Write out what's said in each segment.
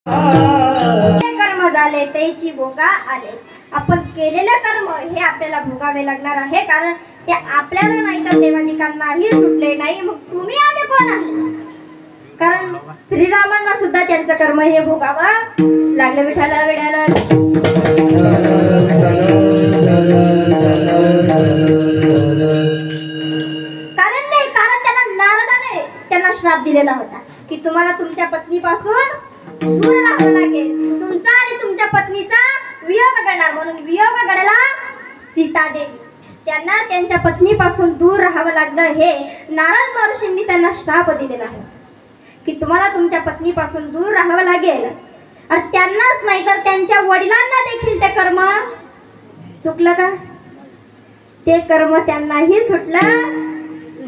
कर्म झाले त्याची भोगा आले. आपण केलेले कर्म हे आपल्याला भोगावे लागणार आहे, कारण ते आपल्याला नाही तर देवादिकांनाही सुटले नाही. मग तुम्ही आम्ही कोण आहे? कारण श्रीरामांना सुद्धा त्यांचं कर्म हे भोगावं लागलं. विठाला विठाला कारण त्यांना नारदाने त्यांना श्राप दिलेला होता की तुम्हाला तुमच्या पत्नीपासून दूर राहावं लागेल, तुमचा आणि तुमच्या पत्नीचा वियोग घडणार. म्हणून वियोग घडला सीता देवी, त्यांना त्यांच्या पत्नीपासून दूर राहावं लागलं. हे नारद महर्षींनी त्यांना श्राप दिलेला आहे की तुम्हाला तुमच्या पत्नीपासून दूर राहावं लागेल. आणि त्यांनाच नाही तर त्यांच्या वडिलांना देखील ते कर्म चुकलं का? ते कर्म त्यांनाही सुटलं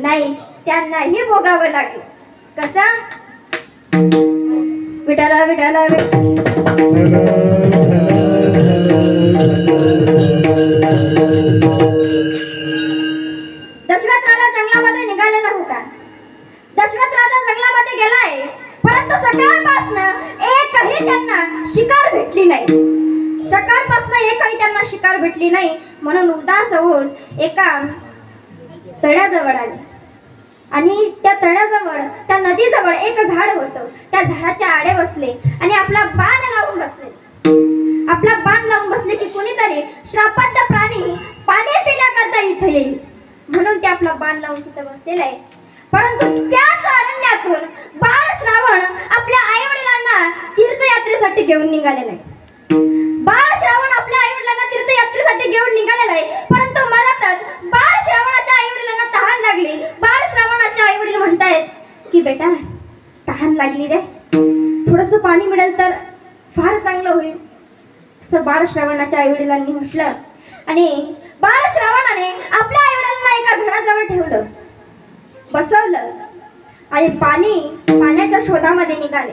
नाही, त्यांनाही भोगावं लागेल. कसं? विठाला विठाला दशरथ राजा जंगलामध्ये निघालेला होता. दशरथ राजा जंगलामध्ये गेलाय, परंतु सकाळपासून एकही त्यांना शिकार भेटली नाही. सकाळपासून एकही त्यांना शिकार भेटली नाही. म्हणून उदास होऊन एका तळ्याजवळ आले आणि त्या तळ्याजवळ, त्या नदीजवळ एक झाड होतं. त्या झाडाच्या आडे बसले आणि आपला बाण लावून बसले की कोणीतरी श्रापात प्राणी पाणी पिण्याकरता इथे येईल म्हणून ते आपला बाण लावून तिथे बसलेले आहे. परंतु त्याच अरण्यातून बाळ श्रावण आपल्या आई वडिलांना तीर्थयात्रेसाठी घेऊन निघालेला आहे. बाळ श्रावण आपल्या आई वडिलांना तीर्थयात्रेसाठी घेऊन निघालेला आहे. परंतु मनातच बाळ श्रावणाच्या आई वडिलांना तहान लागली. बाळ श्रावणाच्या आई वडील म्हणतायत की बेटा तहान लागली रे, थोडंसं पाणी मिळेल तर फार चांगलं होईल, असं बाळ श्रावणाच्या आई वडिलांनी म्हटलं. आणि बाळ श्रावणाने आपल्या आई वडिलांना एका झाडाजवळ ठेवलं, बसवलं आणि पाण्याच्या शोधामध्ये निघाले.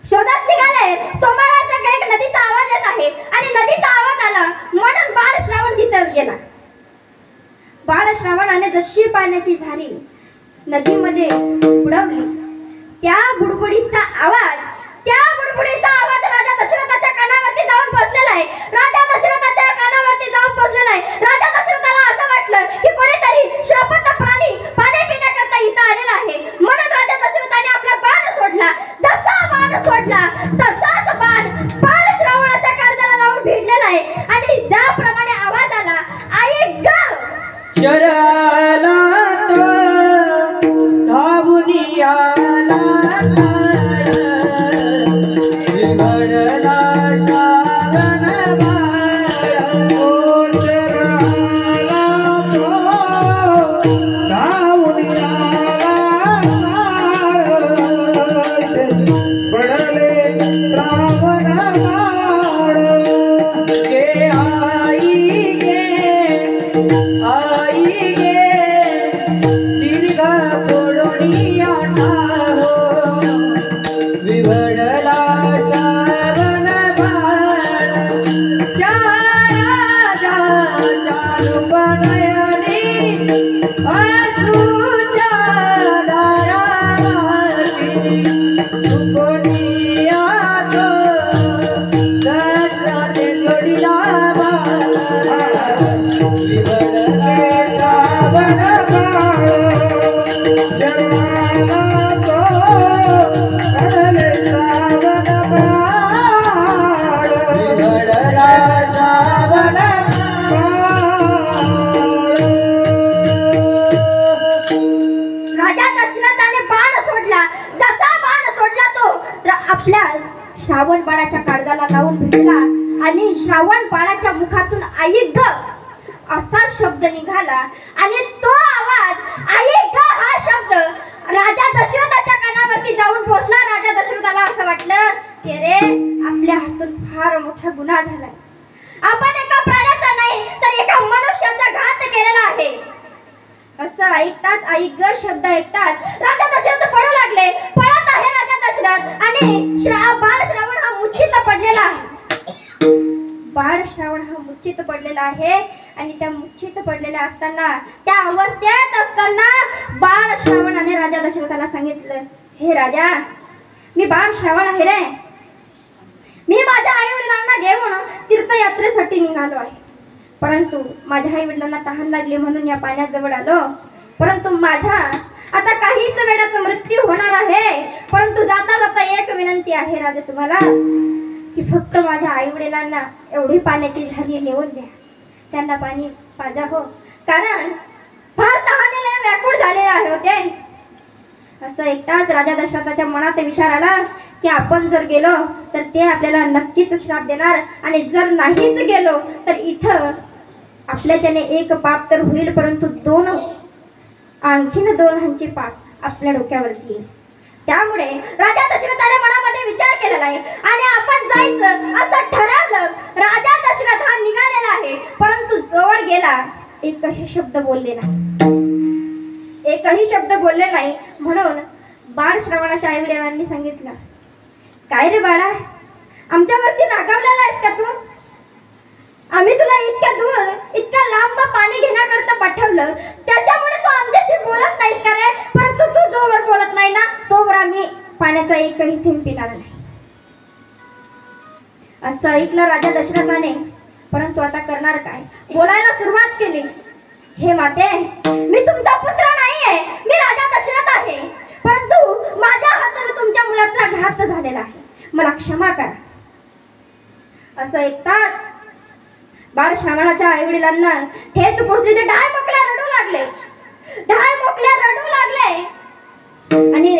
सोमवाराचा एक नदीचा आवाज येत आहे आणि नदीचा आवाज आला म्हणून बाळ श्रावण तिथे गेला. बाळ श्रावणाने जशी पाण्याची झारी नदीमध्ये बुडवली, त्या बुडबुडीचा आवाज राजा दशरथाच्या कानावरती जाऊन पोहोचलेला आहे. राजा दशरथाच्या कानावरती जाऊन पोहोचलेला आहे. राजा दशरथाला असं वाटलं की कोणीतरी श्रापत प्राणी पाणी पिण्याकरता इथं आलेला आहे. म्हणून राजा दशरथाने आपला बाण सोडला. जसा बाण सोडला तसाच बाण श्रावणाच्या काळजाला लावून भिडलेला आहे. आणि ज्याप्रमाणे आवाज आला, आई ग शरला तो धावून आला श्रावण बाळाच्या काळजाला लावून भिडला आणि श्रावण बाळाच्या मुखातून आई ग असा शब्द निघाला. आणि तो आवाज आई ग हा शब्द राजा दशरथाच्या कानावरती जाऊन पोहोचला. राजा दशरथाला असं वाटलं की रे आपल्या हातून फार मोठा गुन्हा झालाय. आपण एका प्राण्याचा नाही तर एका मनुष्याचा घात केलेला आहे. असं ऐकताच आई ग शब्द ऐकताच राजा दशरथ पळू लागले. पळत आहे राजा दशरथ आणि बाळ श्रावण हा मूर्छित पडलेला आहे. बाळ श्रावण हा मूर्छित पडलेला आहे आणि त्या मूर्छित पडलेल्या असताना, त्या अवस्थेत असताना बाळ श्रावणाने राजा दशरथाला सांगितलं, हे राजा मी बाळ श्रावण आहे रे, मी माझ्या आई वडिलांना घेऊन तीर्थयात्रेसाठी निघालो आहे, परंतु माझ्या आई वडिलांना तहान लागली म्हणून या पाण्याजवळ आलो. परंतु माझा आता काहीच वेळात मृत्यू होणार आहे. परंतु जाता जाता एक विनंती आहे राजा तुम्हाला, की फक्त माझ्या आई वडिलांना एवढी पाण्याची झाली नेऊन द्या, त्यांना पाणी पाजा हो, कारण फार तहानेने व्याकुळ झालेले होते. असं ऐकताच राजा दशरथाच्या मनात विचार आला की आपण जर गेलो तर ते आपल्याला नक्कीच श्राप देणार, आणि जर नाहीच गेलो तर इथं आपल्याच्याने एक पाप तर होईल, परंतु आणखीन दोन ह्यांचे पाप आपल्या डोक्यावरती येईल. त्यामुळे राजा दशरथाने मनामध्ये विचार केलेला आहे आणि आपण जायचं असं ठरवलं. राजा दशरथ हा निघालेला आहे, परंतु जवळ गेला एकही शब्द बोलले नाही. म्हणून बाळ श्रवणाच्या आई वडिलांनी सांगितलं, काय रे बाळा, आमच्यावरती रागावलेला आहेस का तू? आम्ही तुला इतक्या दूर इतक्या लांब पाणी घेण्याकरता पाठवलं, त्याच्यामुळे तू आमच्याशी बोलत नाहीस का रे? परंतु तू जोवर बोलत नाही ना तोवर आम्ही पाण्याचा एकही थेंब पिणार नाही. असं ऐकलं राजा दशरथाने, परंतु आता करणार काय? बोलायला सुरुवात केली, हे माते, मी तुमचा पुत्र नाहीये, मी राजा दशरथ आहे, परंतु माझ्या हाताने तुमच्या मुलाचा घात झालेला आहे, मला क्षमा करा. असं ऐकताच बाळ श्रावणाच्या आई वडिलांना ठेच पोचली, ते ढाय मोकल्या रडू लागले आणि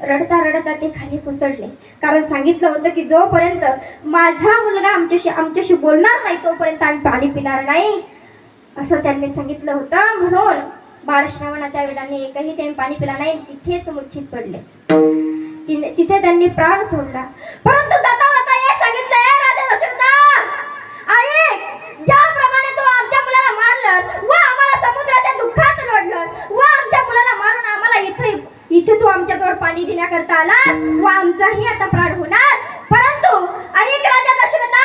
रडता रडता ते खाली कोसळले. कारण सांगितलं होतं की जोपर्यंत माझा मुलगा आमच्याशी बोलणार नाही तोपर्यंत आम्ही पाणी पिणार नाही, असं त्यांनी सांगितलं होतं. म्हणून बाळ श्रावणाच्या वडिलांनी एकही थेंब पाणी पिला नाही, तिथेच मूर्छित पडले. तिथे त्यांनी प्राण सोडला. परंतु जाता जाता एक सांगितलं, राजा दशरथा, ऐक, ज्याप्रमाणे तू आमच्या मुलाला मारलं व आम्हाला समुद्राच्या दुःखात लोटलं व आमच्या मुलाला मारून आम्हाला इथे तू आमच्याजवळ पाणी देण्याकरता आला व आमचाही आता प्राण होणार, परंतु ऐक राजा दशरथा,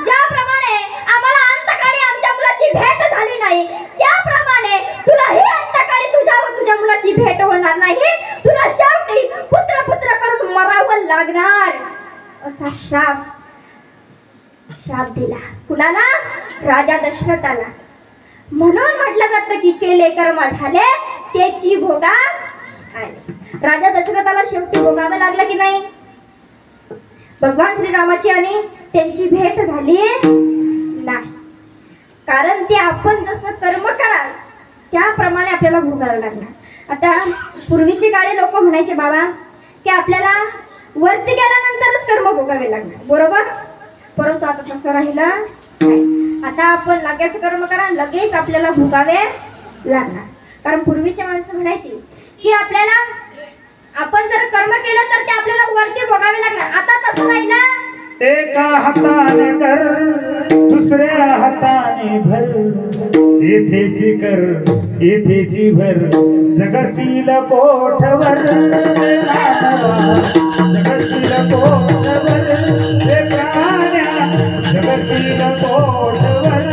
ज्याप्रमाणे आम्हाला अंतकाळी आमच्या मुलाची भेट झाली नाही, त्याप्रमाणे तुलाही अंतकाळी तुझ्या व तुझ्या मुलाची भेट होणार नाही, तुला शेवटी पुत्र करून मरावं लागणार, असा श्राप दिला. कुणाला? राजा दशरथाला. म्हणून म्हटलं जातं की केले कर्म झाले त्याची भोगा आली. राजा दशरथाला शेवटी भोगावे लागलं की नाही? भगवान श्रीरामाची आणि त्यांची भेट झाली नाही, कारण ते आपण जसं कर्म कराल त्याप्रमाणे आपल्याला भोगावं लागणार. आता पूर्वीचे काळी लोक म्हणायचे बाबा की आपल्याला वरती गेल्यानंतरच कर्म भोगावे लागणार, बरोबर? परंतु आता तसं राहिलं नाही. आता आपण लगेच कर्म करा, लगेच आपल्याला भोगावे लागणार. कारण पूर्वीचे माणसं म्हणायची की आपल्याला आपण जर कर्म केलं तर ते आपल्याला वरती भोगावे लागणार. आता तसं नाही ना. एका हाताने कर दुसऱ्या हाताने भर, येथेची कर येथेची भर, जगशील कोठवर जगशील कोठवर, हे प्राण्या जगशील कोठवर.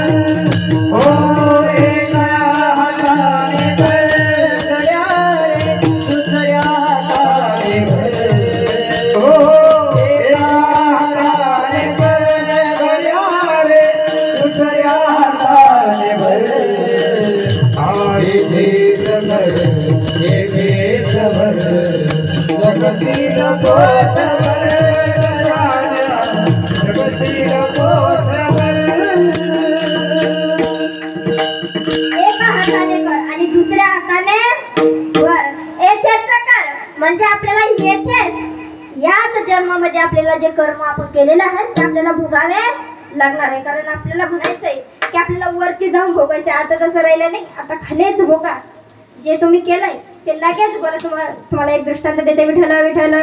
ओ एका हाताने कर गड्या रे, दुसऱ्या हाताने भर, ओ एका हाताने कर आणि दुसऱ्या हाताने वर, येथेच कर, म्हणजे आपल्याला येथेच याच जन्मामध्ये आपल्याला जे कर्म आपण केलेलं आहे ते आपल्याला भोगावे लागणार आहे. कारण आपल्याला म्हणायचंय की आपल्याला वरती जाऊन भोगायचंय. आता तसं राहिलं नाही, आता खालीच भोगा. जे तुम्ही केलंय ते लगेच बरं. तुम्हाला एक दृष्टांत देते. विठ्ठल विठ्ठल.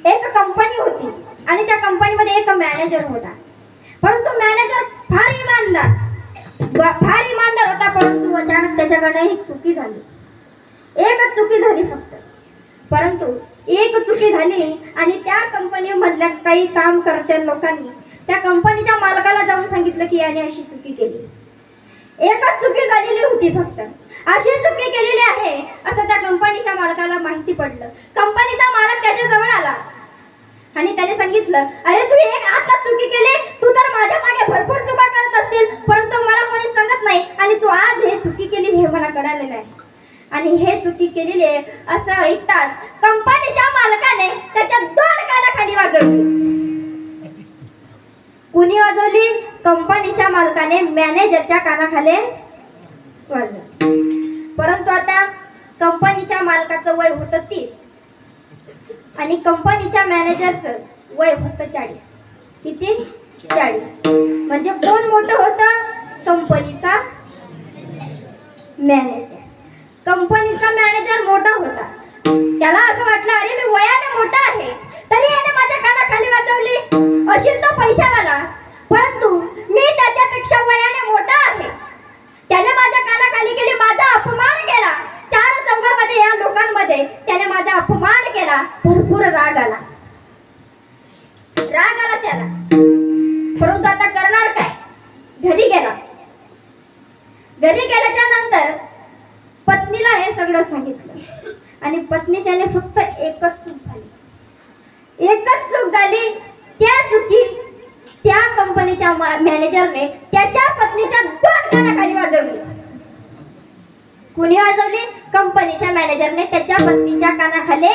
एक कंपनी होती आणि त्या कंपनीमध्ये एक मॅनेजर होता, परंतु मॅनेजर फार इमानदार होता. परंतु अचानक त्याच्याकडे एक चुकी झाली. एकच चुकी झाली फक्त, परंतु एक चुकी झाली आणि त्या कंपनीमधल्या काही काम करत्या लोकांनी त्या कंपनीच्या मालकाला जाऊन सांगितलं की याने अशी चुकी केली. एकच चुकी झालेली होती फक्त. अशी चुकी केलेली आहे असं त्या कंपनीच्या मालकाला माहिती पडलं. कंपनीचा मालक त्याच्या जवळ आला आणि त्याने सांगितलं, अरे तू एक आता चुकी केली, तू तर माझ्या मागे भरपूर चुका करत असतील, परंतु मला कोणी सांगत नाही आणि तू आज हे चुकी केली हे मला कळालेलं आहे. आणि हे चुकी केलेली आहे असं ऐकताच कंपनीच्या मालकाने त्याच्या 2 कानाखाली वाजवली. कुणी वाजवली? कंपनीच्या मालकाने मॅनेजरच्या कानाखाली वाजवली. परंतु आता कंपनीच्या मालकाचं वय होतं 30 आणि कंपनीच्या मॅनेजरचं वय होतं 40. किती? 40. म्हणजे कोण मोठं होतं? कंपनीचा मॅनेजर. कंपनीचा मॅनेजर मोठा होता. त्याला असं वाटलं, अरे मी वयाने मोठा आहे तरी याने माझ्या कानाखाली वाजवली. असेल तो पैशावाला, परंतु मी त्याच्यापेक्षा वयाने मोठा आहे. त्याने माझ्या कानाखाली गेली, माझा अपमान केला. 4 चौघामध्ये या लोकांमध्ये त्याने माझा अपमान केला. भरपूर राग आला त्याला. परंतु आता करणार काय? घरी गेला. घरी गेल्याच्या नंतर पत्नीला हे सगळं सांगितलं आणि पत्नीच्याने फक्त एकच चूक झाली. त्या चुकी त्या कंपनीच्या मॅनेजरने त्याच्या पत्नीच्या 2 कानाखाली वाजवली. कुणी वाजवली? कंपनीच्या मॅनेजरने त्याच्या पत्नीच्या कानाखाली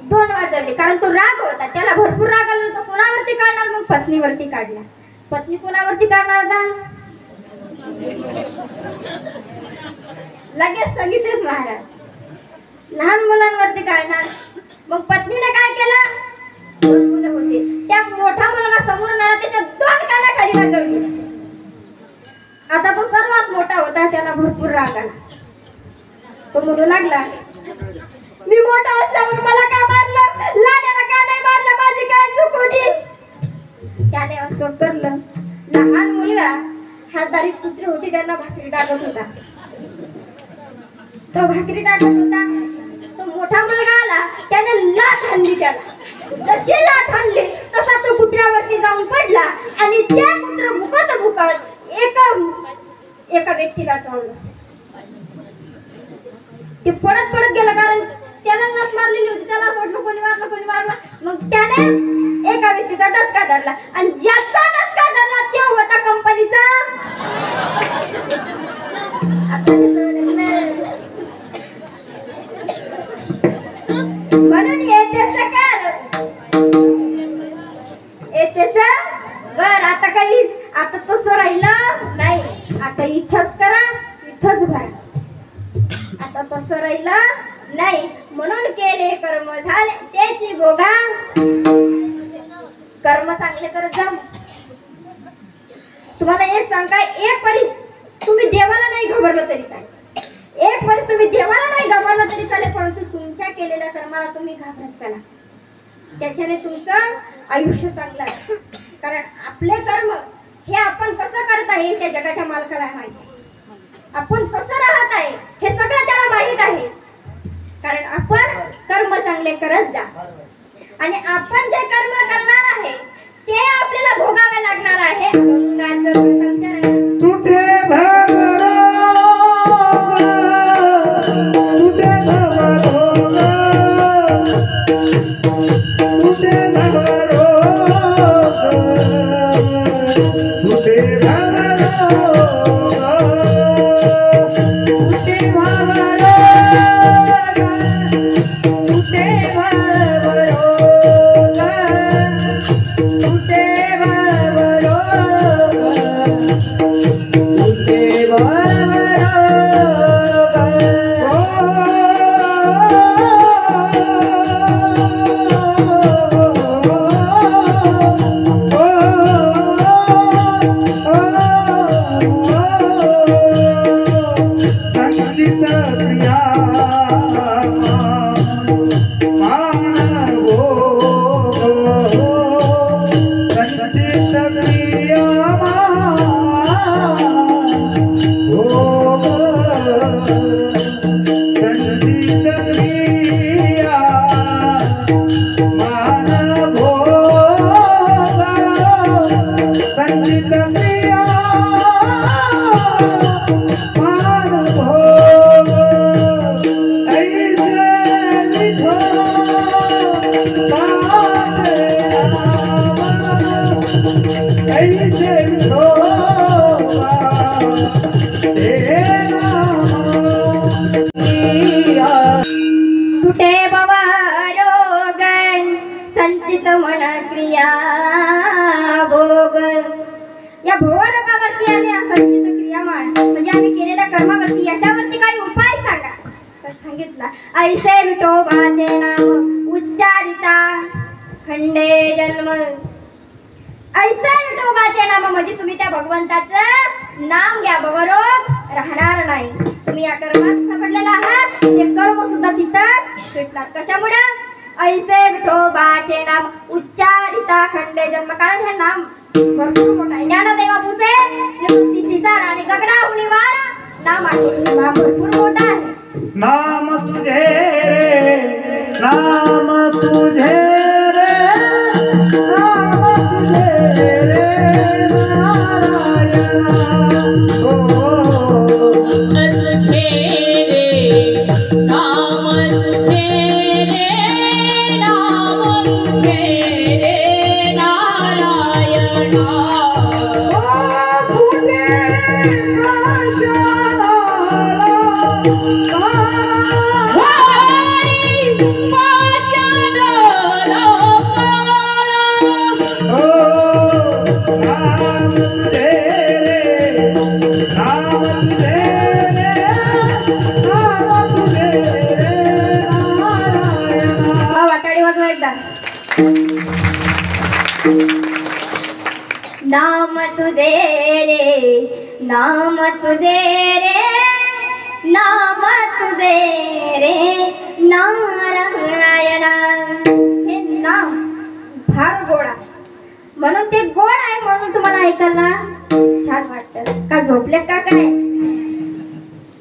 2 वाजवली. कारण तो राग होता, त्याला भरपूर राग आला. तो कोणावरती काढणार? मग पत्नीवरती काढला. पत्नी कोणावरती काढणार आता? लगेच सांगितले महाराज, लहान मुलांवरती काढणार. मग पत्नीने काय केलं? 2 मुलं होती, त्या मोठा मुलगा समोरून आला, त्याच्या 2 कानाखाली वाजवली. आता तो सर्वात मोठा होता, त्याला भरपूर राग आला. तो म्हणू लागला, मी मोठा असल्यावर मला का मारलं? लहानाला का नाही मारलं? माझी काय चूक होती? त्याने असं करलं. लहान मुलगा हातदारी कुत्रे होते, त्यांना भाकरी टाकत होता. तो भाकरी टाकत होता. तो मोठा मुलगा आला, त्याने लाथ हाणली त्याला. जशी लाथ हाणली तसा तो कुत्र्यावरती जाऊन पडला आणि त्या कुत्र भुकत एका व्यक्तीला चावलं. ते पडत गेला, कारण त्याला लाथ मारलेली होती. त्याला वाटलं कोणी मारलं. मग त्याने एका व्यक्तीचा डचका धरला आणि ज्याचा डचका धरला तो होता कंपनीचा. म्हणून येत्याचं कर. आता काहीच आता तसं राहिलं नाही. आता इथंच करा, इथंच भरा. आता तसं राहिलं नाही. म्हणून केले कर्म झाले त्याची भोगा. कर्म चांगले करत जा. तुम्हाला एक सांगा, एक परीस तुम्ही देवाला नाही घाबरलं तरी चालेल. एक परीस तुम्ही देवाला नाही घाबरलं तरी चालेल, परंतु तुमच्या केलेल्या कर्माला तुम्ही घाबरत चला. त्याच्याने तुमचं आयुष्य चांगलं आहे. कारण आपले कर्म हे आपण कसं करत आहे त्या जगाच्या मालकाला माहिती. आपण कसं राहत आहे हे सगळं त्याला माहित आहे. कारण आपण कर्म चांगले करत जा आणि आपण जे कर्म करणार आहे ते आपल्याला भोगावे लागणार आहे. तुटे घेतला. ऐसे विठोबाचे नाम उच्चारिता खंडे जन्म. ऐसे विठोबाचे नाम म्हणजे तुम्ही त्या भगवंताचं नाम घ्या, बरोबर राहणार नाही. तुम्ही या कर्मात सापडलेला आहात, हे कर्म सुद्धा तिथंच भेटणार. कशामुळे? ऐसे विठोबाचे नाम उच्चारिता खंडे जन्म. कारण हे नाम भरपूर मोठा आहे. ज्ञानदेवा पुसे निवृत्तीसी झाड आणि गगनाहुनी वार नाम आहे. नाम भरपूर मोठा आहे. नाम तुझे रे, नाम तुझे रे, नाम तुझे रे नारायण. नाम तुझे रे, नाम तुझे रे, नाम तुझे रे नारायण. हे नाम फार गोड आहे. म्हणून ते गोड आहे म्हणून तुम्हाला ऐकायला छान वाटतं. का झोपले का काय?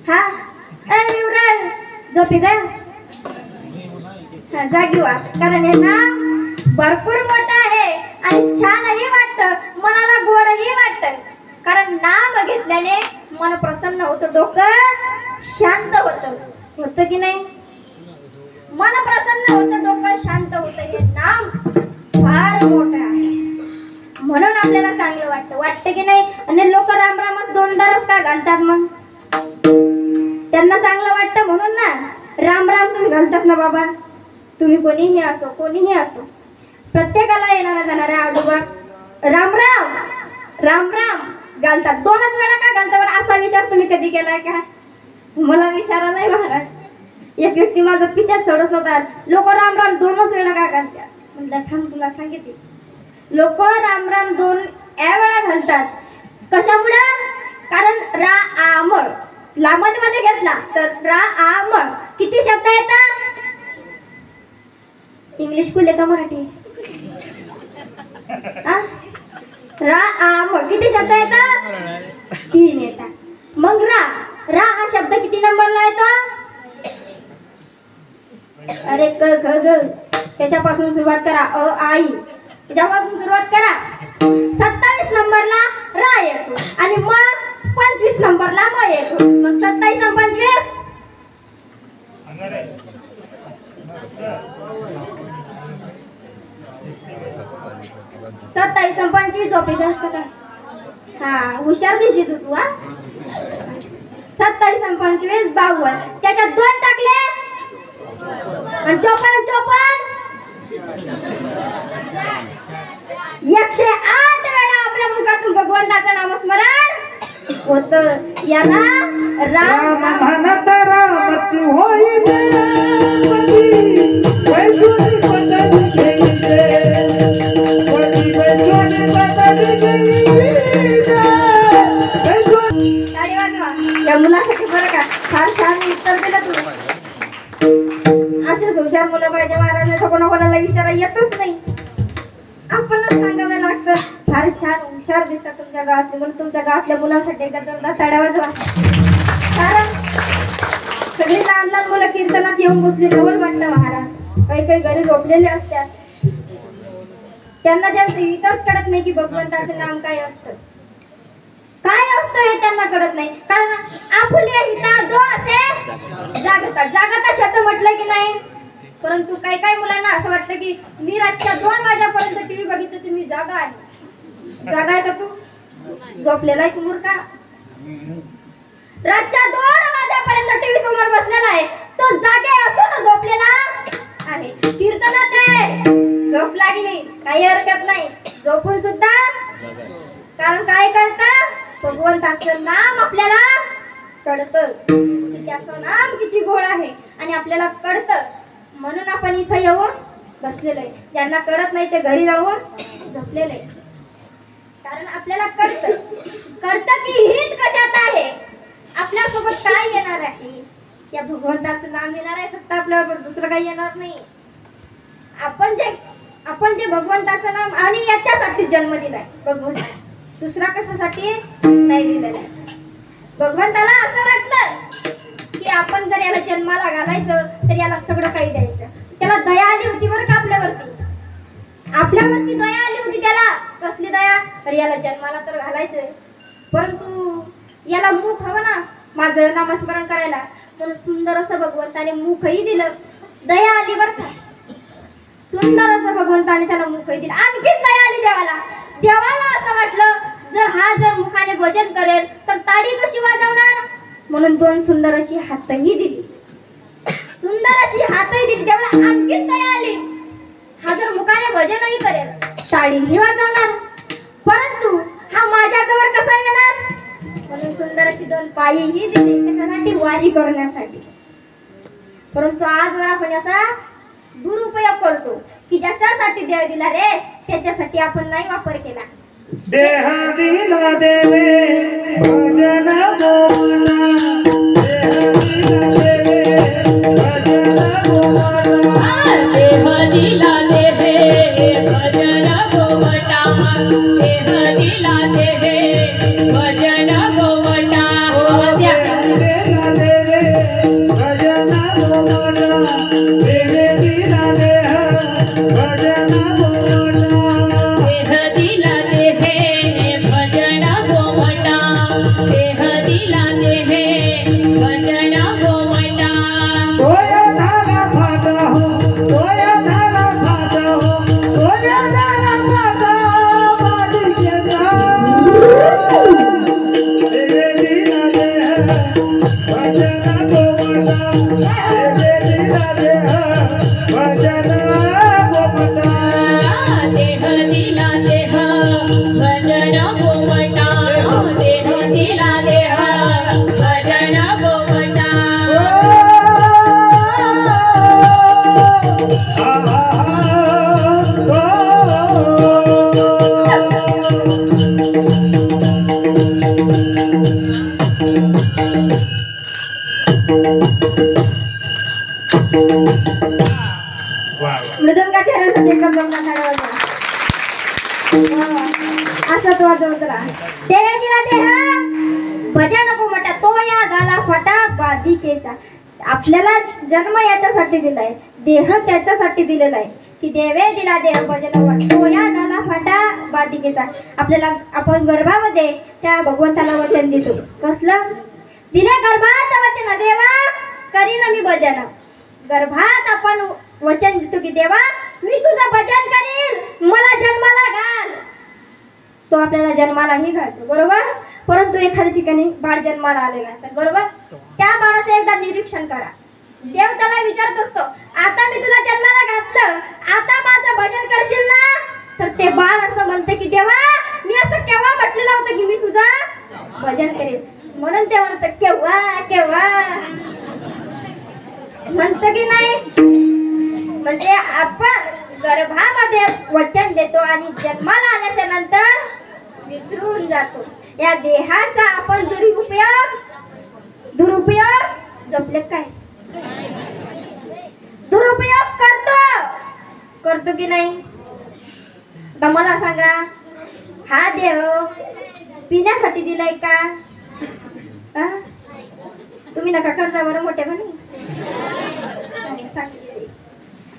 हा युवराज झोपी काय? जागी व्हा. कारण हे नाम भरपूर मोठं आहे आणि छानही वाटतं, मनाला गोडही वाटतं. कारण नाम घेतल्याने मन प्रसन्न होतं, डोकं शांत होतं की नाही? मन प्रसन्न होतं, डोकं शांत होतं. हे नाम फार मोठं आहे म्हणून आपल्याला चांगलं वाटतं की नाही? आणि लोक राम रामच दोनदा रस का घालतात? मग त्यांना चांगलं वाटतं म्हणून ना राम राम तुम्ही घालतात ना बाबा. तुम्ही कोणीही असो, प्रत्येकाला येणारा जाणारा आजोबा राम राम राम राम घालतात. दोनच वेळा का घालतात बरं? असा विचार तुम्ही कधी केलाय का? मला विचारायलाय महाराज. एक व्यक्ती माझा पिछात सोडत होता, लोक राम राम दोनच वेळा का घालतात? म्हटलं थांब तुला सांगितले. लोक राम राम दोन वेळा घालतात. कशामुळे? कारण रा आम लांबमध्ये घेतला तर रा आम किती शब्द येतात? इंग्लिश कुले का मराठी? रा आम किती शब्द येतात? 3 येतात. मग रा हा शब्द किती नंबरला येतो? अरे क ख ग त्याच्यापासून सुरुवात करा. अ आई त्याच्यापासून सुरुवात करा. 27 नंबरला रा येतो आणि मग 25 नंबरला म येतो. मग 27 आणि 25 27 आणि 25 झोपी असतं का? हा हुशार दिशी तू हा. 27 आणि 25 52. त्याच्यात 2 टाकले आणि 54 108 वेळा आपल्या मुखातून भगवंताचं नामस्मरण होत. याला राम म्हणत रामच होई वैकुंठी पदवी या मुलासाठी बरं का फार छान उत्तर दिलं तू. असेच हुशार मुलं पाहिजे महाराजांच्या. कोणाकोणाला विचारा येतच नाही, आपणच सांगावं लागतं. फार छान हुशार दिसतात तुमच्या गावातले, म्हणून तुमच्या गावातल्या मुलांसाठी एकदा दोनदा टाळ्या वाजवा. कारण सगळी लहान लहान मुलं कीर्तनात येऊन बसली नवल वाटतं महाराज. काही घरी झोपलेले असतात, त्यांना त्यांचं हितच कळत नाही की भगवंताचं नाम काय असतं, काय असतं हे त्यांना कळत नाही. कारण आपुले हिता जो असे जागता शब्द म्हटलं की नाही. परंतु काही काही मुलांना असं वाटतं की मी रातच्या 2 वाजेपर्यंत टीव्ही बघितलं तर मी जागा आहे का? तू झोपलेला आहे? तू मूर्खा. रातच्या 2 वाजेपर्यंत टीव्ही समोर बसलेला आहे, तो जागे असून झोपलेला आहे. कीर्तनात आहे, झोप लागली काही हरकत नाही, झोपून सुद्धा. कारण काय करता? भगवंताचं नाम आपल्याला कळतं. त्याचं नाम किती गोड आहे आणि आपल्याला कळतं म्हणून आपण इथं येऊन बसलेलो आहे. ज्यांना कळत नाही ते घरी जाऊन झोपलेले आहे. कारण आपल्याला कळतं की हित कशात आहे, आपल्यासोबत काय येणार आहे. या भगवंताचं नाम येणार आहे फक्त आपल्याबरोबर, दुसरं काही येणार नाही. आपण जे भगवंताचं नाम आणि याच्यासाठी जन्म दिलाय भगवंता, दुसरा कशासाठी नाही दिलेला आहे. भगवंताला असं वाटलं की आपण जर याला जन्माला घालायचं तर याला सगळं काही द्यायचं. त्याला दया आली होती बरं का आपल्यावरती दया आली होती त्याला. कसली दया, तर याला जन्माला तर घालायचंय परंतु याला मुख हवं ना माझं नामस्मरण करायला, म्हणून सुंदर असं भगवंताने मुखही दिलं. दया आली बरं का, सुंदर असं भगवंताने त्याला मुखही दिलं. आणखीच दया आली देवाला असं वाटलं जर मुखाने भजन करेल तर ताडी कशी वाजवणार, म्हणून दोन सुंदर अशी हातही दिली. देवाला आणखीच दया आली. हा जर मुखाने भजनही करेल ताडीही वाजवणार, परंतु हा माझ्याजवळ कसा येणार, म्हणून सुंदर अशी दोन पायीही दिली. कशासाठी, वारी करण्यासाठी. परंतु आजवर आपण याचा दुरुपयोग करतो की ज्याच्यासाठी देव दिला रे त्याच्यासाठी आपण नाही वापर केला. देह दिला देवे भजन गोमाता, देह दिला देवे भजन गोमाता, देह दिला देवे भजन गोवटा. देह दिला देवे भजन गोमाता, देह दिला देह भजन गोमाता. देह दिला देहे भजन गोवटा, देह दिला देहे भजन गोवटा. तोया धारा फाटा हो, तोया धारा फाटा हो, तोया धारा फाटा मालिकेचा. देवे दिला देह भजन गोमाता, देवे दिला देह भजन गोमाता. देह दिला देह भजन गोवटा, देह दिला देह भजन गोवटा. मृदंगाच्या रसात एकच जमला झाडावर असं तो वाजवत राहा. देवे दिला देहा भजन गोमटा, तो या झाला फटा बाधिकेचा. आपल्याला जन्म याच्यासाठी दिलाय, देह त्याच्यासाठी दिलेला आहे की देवे दिला देह भजन गोमटा, तो या झाला फटा बाधिकेचा. आपल्याला आपण गर्भामध्ये त्या भगवंताला वचन देतो. कसलं दिले गर्भात वचन, देवा करीन मी भजन. गर्भात आपण वचन देतो की देवा मी तुझं भजन करील, मला जन्माला घाल. तो आपल्याला जन्मालाही घालतो बरोबर. परंतु एखाद्या ठिकाणी बाळ जन्माला आलेला असेल बरोबर, त्या बाळाचं एकदा निरीक्षण करा. देव त्याला विचारत असतो आता मी तुला जन्माला घातलं, आता माझं भजन करशील ना. तर ते बाळ असं म्हणते की देवा मी असं केव्हा म्हटलेलं होतं की मी तुझं भजन करेल. म्हणून ते म्हणतं केव्हा केव्हा म्हणतं की नाही. म्हणजे आपण गर्भामध्ये वचन देतो आणि जन्माला आल्याच्या नंतर विसरून जातो. या देहाचा आपण दुरुपयोग जपले काय, दुरुपयोग करतो की नाही. तर मला सांगा हा देह पिण्यासाठी दिलाय का. तुम्ही नका कर्जा बरं मोठे म्हणे सांगितले.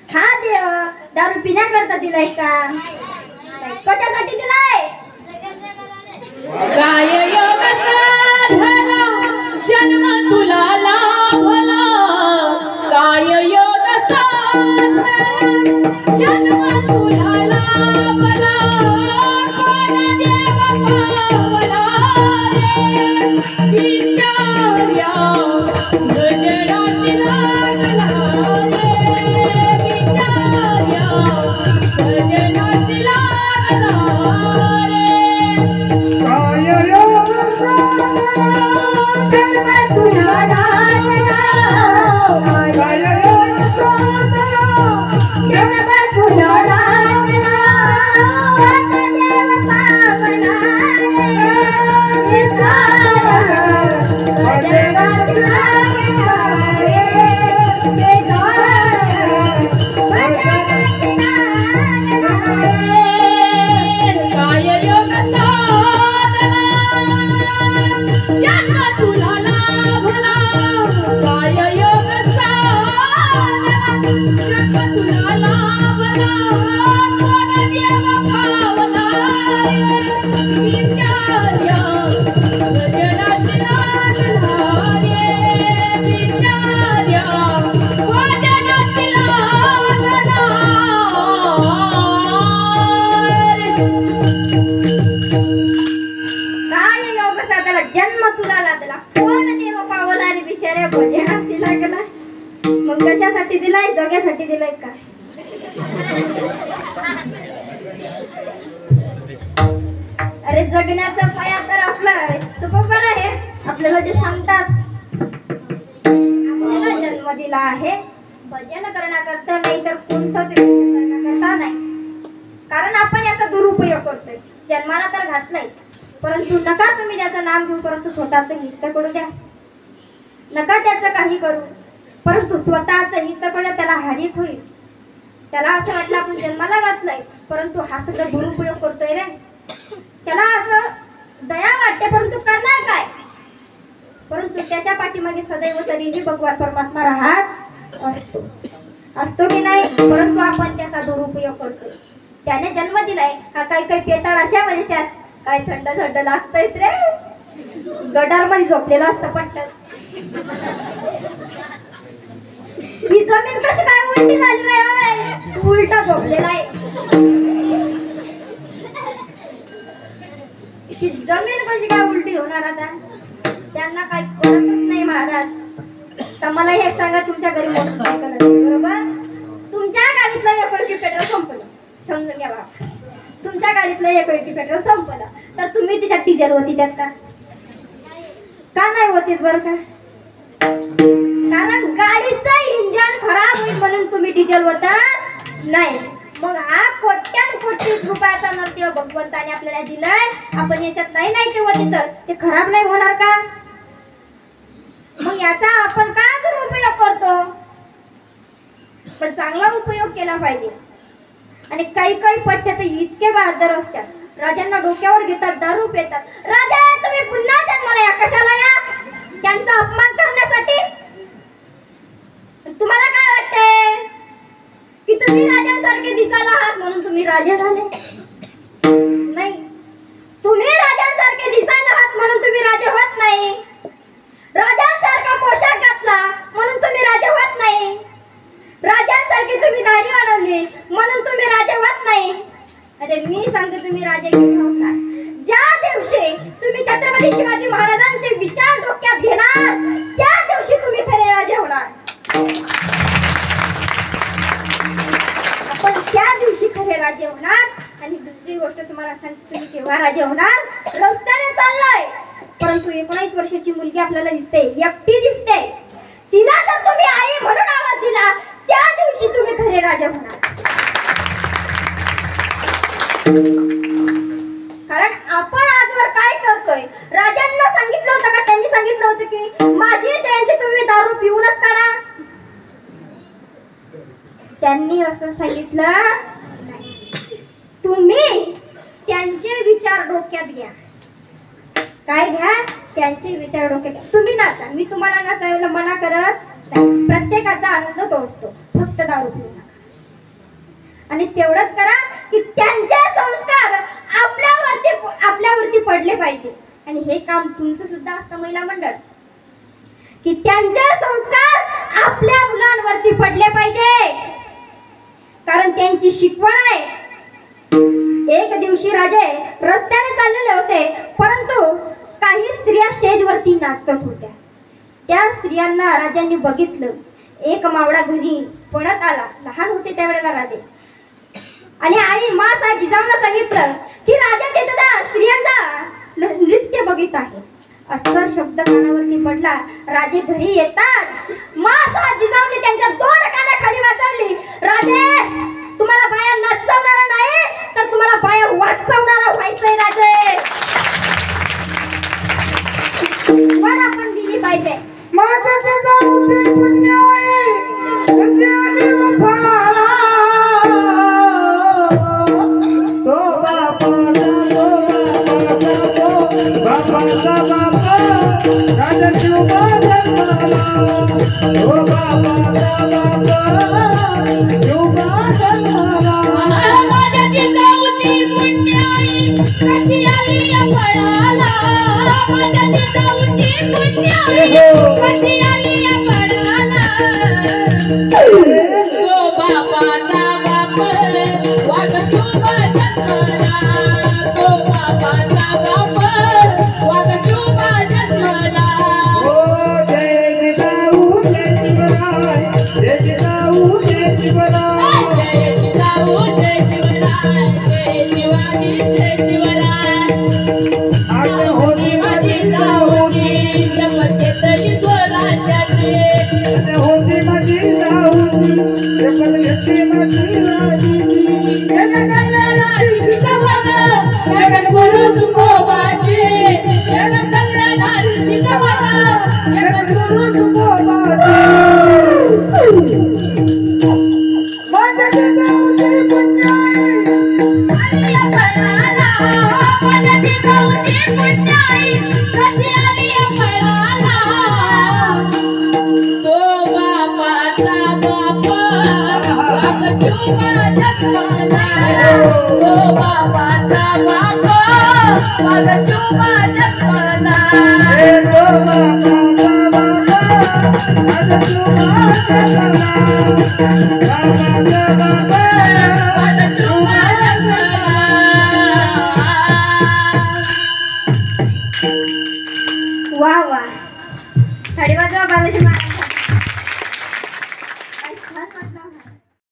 हा देव दारू पिण्याकरता दिलाय का, कशासाठी दिलाय. काय योग साधला जन्म तुला लाभला, काय योग साधला जन्म तुला लाभला. कोण देव पावला रे विचार्या भजनाची लागला रे विचार्या भजनाची लागला रे. काय योग साधला खाण्यासाठी दिलाय जग्यासाठी दिलाय काय? अरे जगण्याचा पाया तर आपला तो बरोबर आहे. आपल्याला जे सांगतात आपल्याला जन्म दिला आहे भजन करण्याकरता नाही तर कोणतंच रक्षण करण्याकरता नाही. कारण आपण याचा दुरुपयोग करतोय. जन्माला तर घातलाय परंतु नका तुम्ही त्याचं नाम घेऊ परंतु स्वतःचं हित करू द्या. नका त्याचं काही करू परंतु स्वतःचं हित करू त्याला हारीत होईल. त्याला असं वाटलं आपण जन्माला घातलंय परंतु हा सगळा दुरुपयोग करतोय रे. त्याला असं दया वाटते परंतु करणार काय? परंतु त्याच्या पाठीमागे सदैव तरीही भगवान परमात्मा राहत असतो की नाही. परंतु आपण त्याचा दुरुपयोग करतोय. त्याने जन्म दिलाय हा काही पेताळ अशा म्हणजे त्यात काय थंड थंड लागतंय रे. गटार मध्ये झोपलेलं असतं पट्टत. ही जमीन कशी काय उलटी झाली रे? उलटा झोपलेला आहे. ती जमीन कशी काय उलटी होणार आता? त्यांना काही कळतच नाही महाराज. तर मला हे सांगा तुमच्या घरी मोटरसायकल आहे बरोबर? तुमच्या गाडीतलं एकोणकी पेट्रोल संपलं. समजून घ्या बाबा. तुमच्या गाडीतलं एकोणकी पेट्रोल संपलं तर तुम्ही तिच्यात डिझेल होती त्यात का? का नाही होतीत बरं का? कारण गाडीचं इंजन खराब होईल म्हणून तुम्ही डिझेल होतात नाही. मग हा कोट्यानुकोटी रुपयाचा नरदेव भगवंताने आपल्याला दिलाय. आपण याच्यात नाही ते होती तर ते खराब नाही होणार का? मग याचा आपण का दुरुपयोग करतो? पण चांगला उपयोग केला पाहिजे. आणि काही पठ्य तर इतके बहादर असतात. राजांना डोक्यावर घेतात दारू पितात. राजा तुम्ही पुन्हा जन्माला या कशाला या? त्यांचा अपमान करण्यासाठी. तुम्हाला काय वाटतंय की तुम्ही राजांसारखे दिसायला आहात म्हणून तुम्ही राजे झाले? नाही. तुम्ही राजांसारखे दिसायला आहात म्हणून तुम्ही राजे होत नाही. राजांसारखा पोशाख घातला म्हणून तुम्ही राजे होत नाही. राजांसारखी तुम्ही दाढी वाढवली म्हणून तुम्ही राजे होत नाही. अरे मी सांगते तुम्ही राजे होणार ज्या दिवशी तुम्ही छत्रपती शिवाजी महाराजांचे विचार डोक्यात घेणार त्या दिवशी तुम्ही खरे राजे होणार. आपण त्या दिवशी खरे राजे होणार. आणि दुसरी गोष्ट तुम्हाला सांगते तुम्ही केव्हा राजे होणार? रस्त्याने चाललोय परंतु 19 वर्षाची मुलगी आपल्याला दिसते, एकटी दिसते. तिला जर तुम्ही आई म्हणून आवाज दिला त्या दिवशी तुम्ही खरे राजे होणार. कारण आपण आजवर काय करतोय? राजांना सांगितलं होतं का? त्यांनी सांगितलं होतं की माझी जयंती तुम्ही दारू पिऊनच काढा. त्यांनी असं सांगितलं तुम्ही त्यांचे विचार डोक्यात घ्या. काय घ्या? त्यांचे विचार डोक्यात घ्या. तुम्ही नाचा, मी तुम्हाला नाचायला मना करत नाही. प्रत्येकाचा आनंद तो असतो. फक्त दारू पिऊ नका. आणि तेवढंच करा की त्यांचे संस्कार आपल्यावरती पडले पाहिजे. आणि हे काम तुमचं सुद्धा असतं महिला मंडळ की त्यांचे संस्कार आपल्या मुलांवरती पडले पाहिजे. कारण त्यांची शिकवण आहे. एक दिवशी राजे रस्त्याने चाललेले होते परंतु काही स्त्रिया स्टेजवरती नाचत होत्या. त्या स्त्रियांना राजांनी बघितलं. एक मावळा घरी पळत आला. लहान होते त्यावेळेला राजे. आणि आई माता जिजाऊंना सांगितलं की राजा तिथं स्त्रियांचा नृत्य बघित आहे. असा शब्द कानावरती पडला. राजे घरी येतात. माता जिजाऊंनी त्यांच्या 2 कानाखाली वाजवली. राजे तुम्हाला बाया नाचवणारा नाही तर तुम्हाला बाया वाचवणारा व्हायचंय राजे. शिकवण आपण दिली पाहिजे. माझ्या जिजाऊचे पुण्य आहे कशी आली फळाला. तो बापाचा बापा राजा शिवबा जन्माला. तो बापाचा बापा शिवबा जन्माला. माझ्या जिजाऊची पुण्याई कशी आली या फळाला. माझ्या जिजाऊची पुण्याई कशी आली या फळाला. तो बापाचा बाप वाघ शुभा जन्मला. तो बापाचा बाप वाघ शुभा जन्मला. जय जिजाऊ जय शिवराय जय जिजाऊ शिवराय जय जिजाऊ जय शिवराय जय शिवाजी जय शिवराय आज होती माझी जाऊची शपथ घेतली स्वराज्याची होती माझी जाऊची शपथ घेतली माझी राजाची जगत कल्याणाची शिकवण जगत गुरु तुकोबाची जगत कल्याणाची शिकवण जगत गुरु माझ्या जाऊची पुण्याई आलिया फळाला माझ्या जिजाऊची पुण्याई कशी आलिया फळाला तो बापाचा बाप वाघ चुबा जन्मला तो बापाचा बाप वाघ चुबा जन्मला हे बाबा आज तू माझा